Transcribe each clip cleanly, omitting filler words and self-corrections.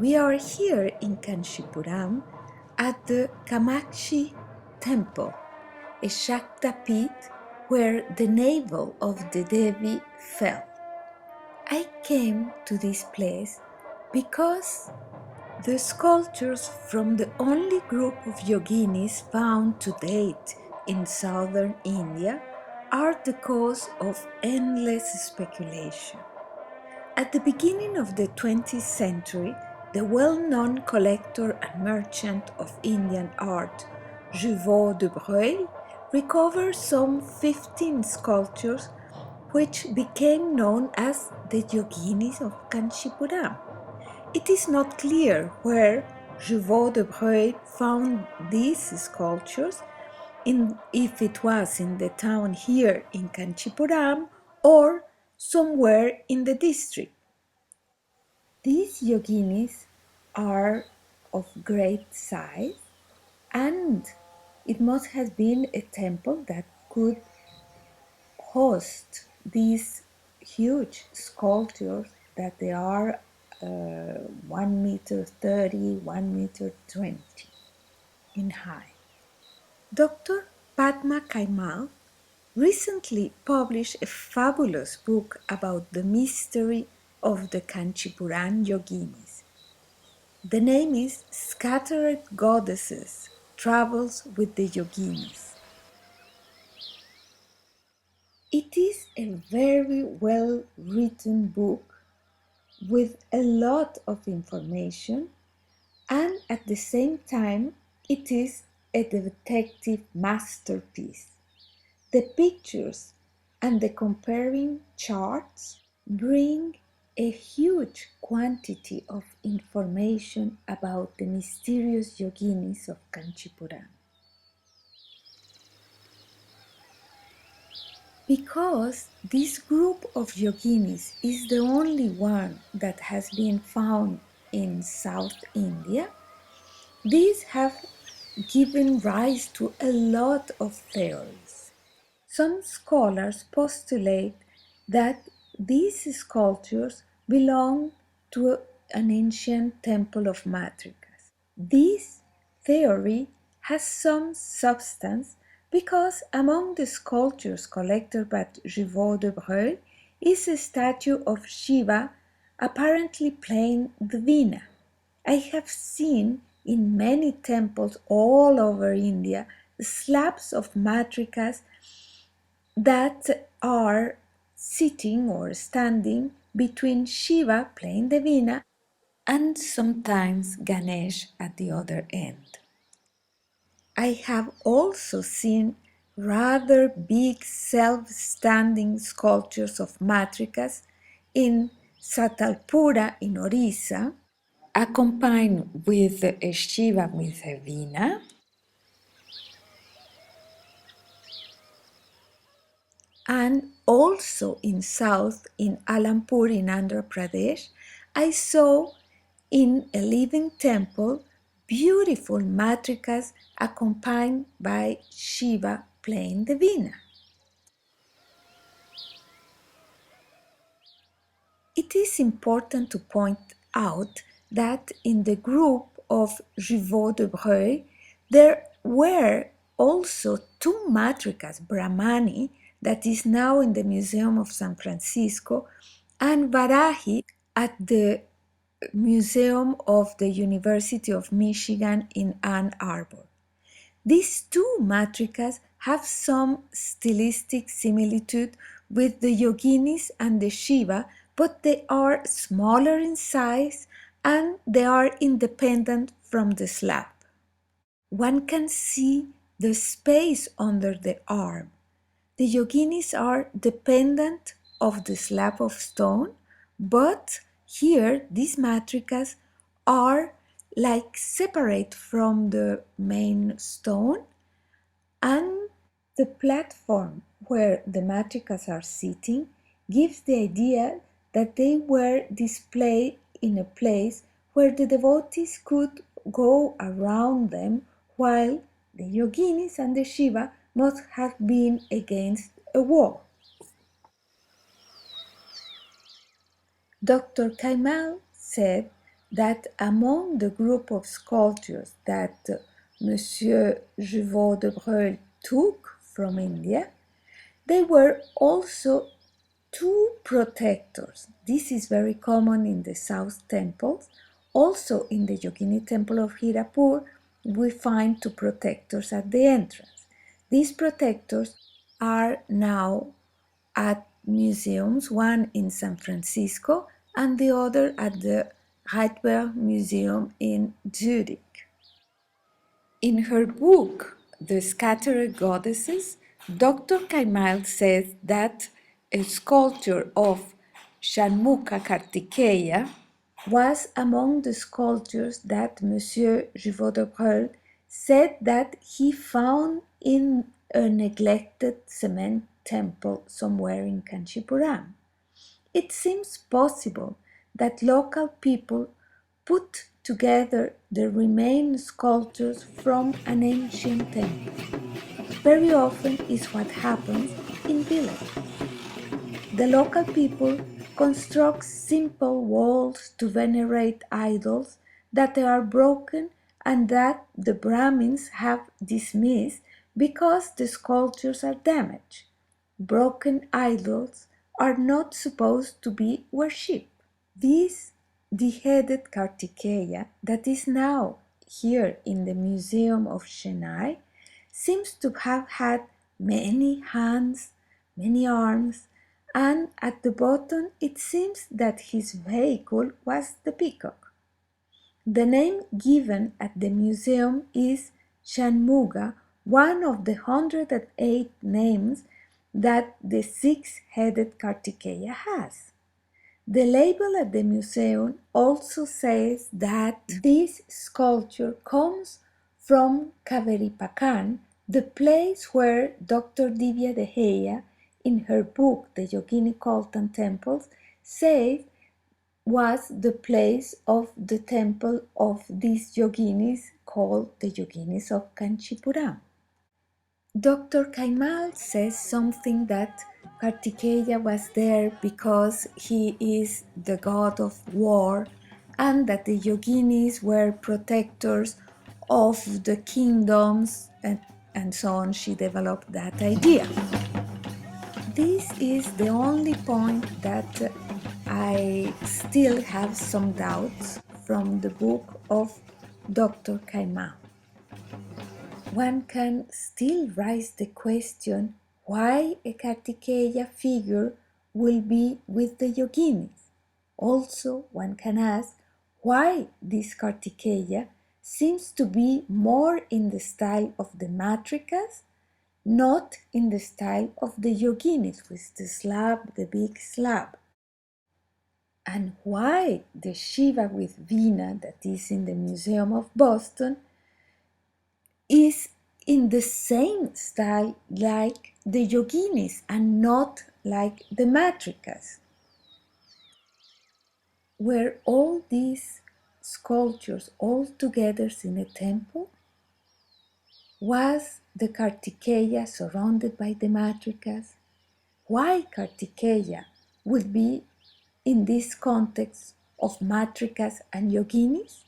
We are here in Kanchipuram at the Kamakshi temple, a Shakta pit where the navel of the Devi fell. I came to this place because the sculptures from the only group of yoginis found to date in southern India are the cause of endless speculation. At the beginning of the 20th century, the well-known collector and merchant of Indian art, Juveau de Breuil, recovered some 15 sculptures which became known as the Yoginis of Kanchipuram. It is not clear where Juveau de Breuil found these sculptures, if it was in the town here in Kanchipuram or somewhere in the district. These yoginis are of great size, and it must have been a temple that could host these huge sculptures that they are 1 meter 30, 1 meter 20 in height. Dr. Padma Kaimal recently published a fabulous book about the mystery of the Kanchipuram yoginis. The name is Scattered Goddesses Travels with the Yoginis. It is a very well written book with a lot of information, and at the same time it is a detective masterpiece. The pictures and the comparing charts bring a huge quantity of information about the mysterious yoginis of Kanchipuram. Because this group of yoginis is the only one that has been found in South India, these have given rise to a lot of theories. Some scholars postulate that these sculptures belong to an ancient temple of Matrikas. This theory has some substance because among the sculptures collected by Juveau de Breuil is a statue of Shiva apparently playing the veena. I have seen in many temples all over India slabs of matrikas that are sitting or standing between Shiva playing the veena and sometimes Ganesh at the other end. I have also seen rather big self-standing sculptures of matrikas in Satalpura in Orissa, accompanied with a Shiva with a veena, and also in south in Alampur in Andhra Pradesh, I saw in a living temple beautiful matrikas accompanied by Shiva playing the veena. It is important to point out that in the group of Juveau de Breuil there were also two matrikas Brahmani that is now in the Museum of San Francisco and Varahi at the Museum of the University of Michigan in Ann Arbor. These two matrikas have some stylistic similitude with the yoginis and the Shiva, but they are smaller in size and they are independent from the slab. One can see the space under the arm. The yoginis are dependent of the slab of stone, but here these matrikas are like separate from the main stone, and the platform where the matrikas are sitting gives the idea that they were displayed in a place where the devotees could go around them, while the yoginis and the Shiva must have been against a wall. Dr. Kaimal said that among the group of sculptures that Monsieur Jevaux de Breuil took from India, there were also two protectors. This is very common in the South temples. Also in the Yogini temple of Hirapur, we find two protectors at the entrance. These protectors are now at museums, one in San Francisco and the other at the Reitberg Museum in Zurich. In her book, The Scattered Goddesses, Dr. Kaimal says that a sculpture of Shanmukha Kartikeya was among the sculptures that Monsieur Jevaux de Breuil said that he found in a neglected cement temple somewhere in Kanchipuram. It seems possible that local people put together the remaining sculptures from an ancient temple. Very often is what happens in villages. The local people construct simple walls to venerate idols that are broken and that the Brahmins have dismissed because the sculptures are damaged. Broken idols are not supposed to be worshipped. This beheaded Kartikeya that is now here in the Museum of Chennai seems to have had many hands, many arms, and at the bottom it seems that his vehicle was the peacock. The name given at the museum is Shanmuga, one of the 108 names that the six-headed Kartikeya has. The label at the museum also says that this sculpture comes from Kaveripakan, the place where Dr. Divya Deheya, in her book The Yogini Cult and Temples, says was the place of the temple of these yoginis called the yoginis of Kanchipuram. Dr. Kaimal says something that Kartikeya was there because he is the god of war and that the yoginis were protectors of the kingdoms and so on. She developed that idea. This is the only point that I still have some doubts from the book of Dr. Kaimal. One can still raise the question why a Kartikeya figure will be with the yoginis. Also, one can ask why this Kartikeya seems to be more in the style of the matrikas, not in the style of the yoginis with the slab, the big slab. And why the Shiva with Veena that is in the Museum of Boston is in the same style like the yoginis and not like the matrikas. Were all these sculptures all together in a temple? Was the Kartikeya surrounded by the matrikas? Why Kartikeya would be in this context of matrikas and yoginis?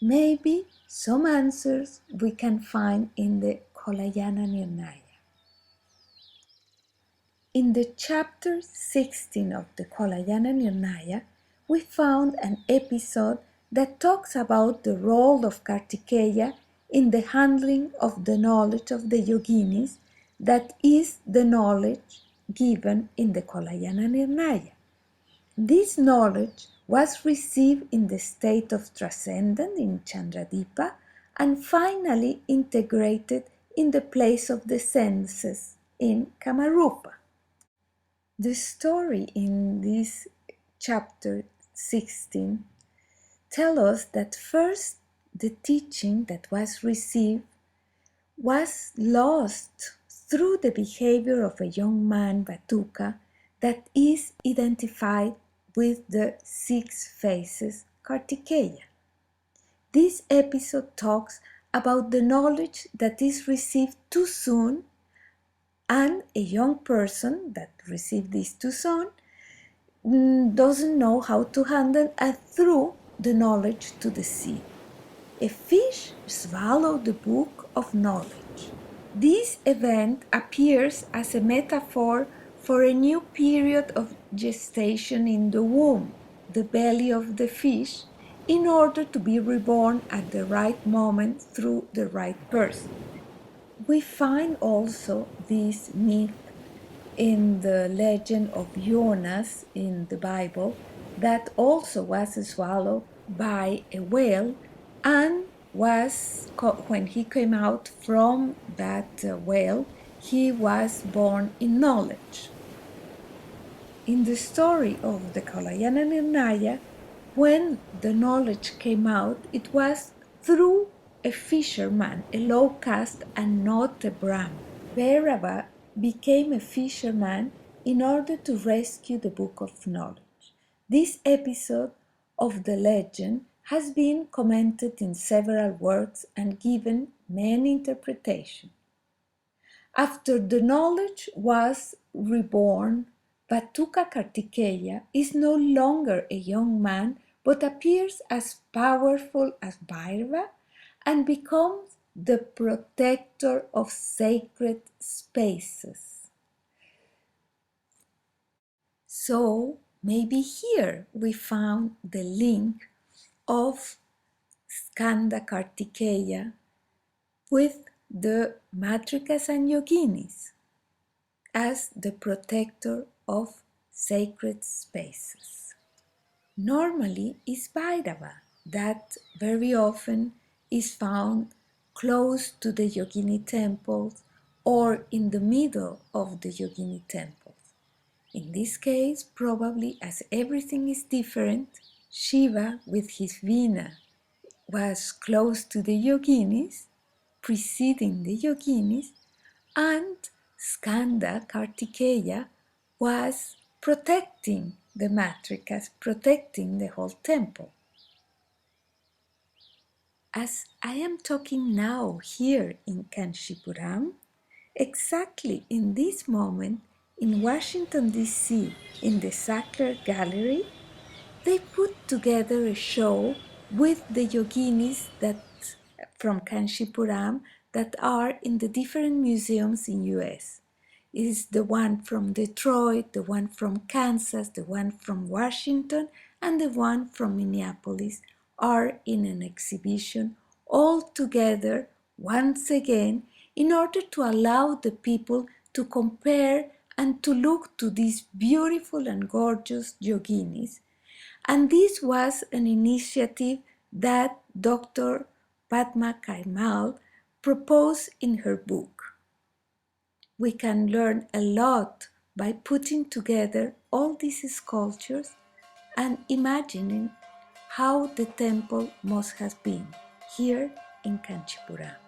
Maybe some answers we can find in the Kalayana Nirnaya. In the chapter 16 of the Kalayana Nirnaya, we found an episode that talks about the role of Kartikeya in the handling of the knowledge of the yoginis, that is the knowledge given in the Kalayana Nirnaya. This knowledge was received in the state of transcendence in Chandradipa and finally integrated in the place of the senses in Kamarupa. The story in this chapter 16 tells us that first the teaching that was received was lost through the behavior of a young man, Batuka, that is identified with the six faces Kartikeya. This episode talks about the knowledge that is received too soon, and a young person that received this too soon doesn't know how to handle it through the knowledge to the sea. A fish swallowed the book of knowledge. This event appears as a metaphor for a new period of gestation in the womb, the belly of the fish, in order to be reborn at the right moment through the right person. We find also this myth in the legend of Jonas in the Bible, that also was swallowed by a whale and when he came out from that whale, he was born in knowledge. In the story of the Kalayana Nirnaya, when the knowledge came out, it was through a fisherman, a low caste, and not a Brahmin. Bhairava became a fisherman in order to rescue the Book of Knowledge. This episode of the legend has been commented in several works and given many interpretations. After the knowledge was reborn, Vatuka Kartikeya is no longer a young man but appears as powerful as Bhairava and becomes the protector of sacred spaces. So maybe here we found the link of Skanda Kartikeya with the Matrikas and Yoginis as the protector of sacred spaces. Normally is Bhairava, that very often is found close to the Yogini temples or in the middle of the Yogini temples. In this case, probably as everything is different, Shiva with his Veena was close to the Yoginis, preceding the Yoginis, and Skanda Kartikeya was protecting the matrikas, protecting the whole temple. As I am talking now here in Kanchipuram, exactly in this moment in Washington, D.C., in the Sackler Gallery, they put together a show with the yoginis that from Kanchipuram that are in the different museums in US. It is the one from Detroit, the one from Kansas, the one from Washington, and the one from Minneapolis are in an exhibition all together once again in order to allow the people to compare and to look to these beautiful and gorgeous yoginis. And this was an initiative that Dr. Padma Kaimal proposed in her book. We can learn a lot by putting together all these sculptures and imagining how the temple must have been here in Kanchipuram.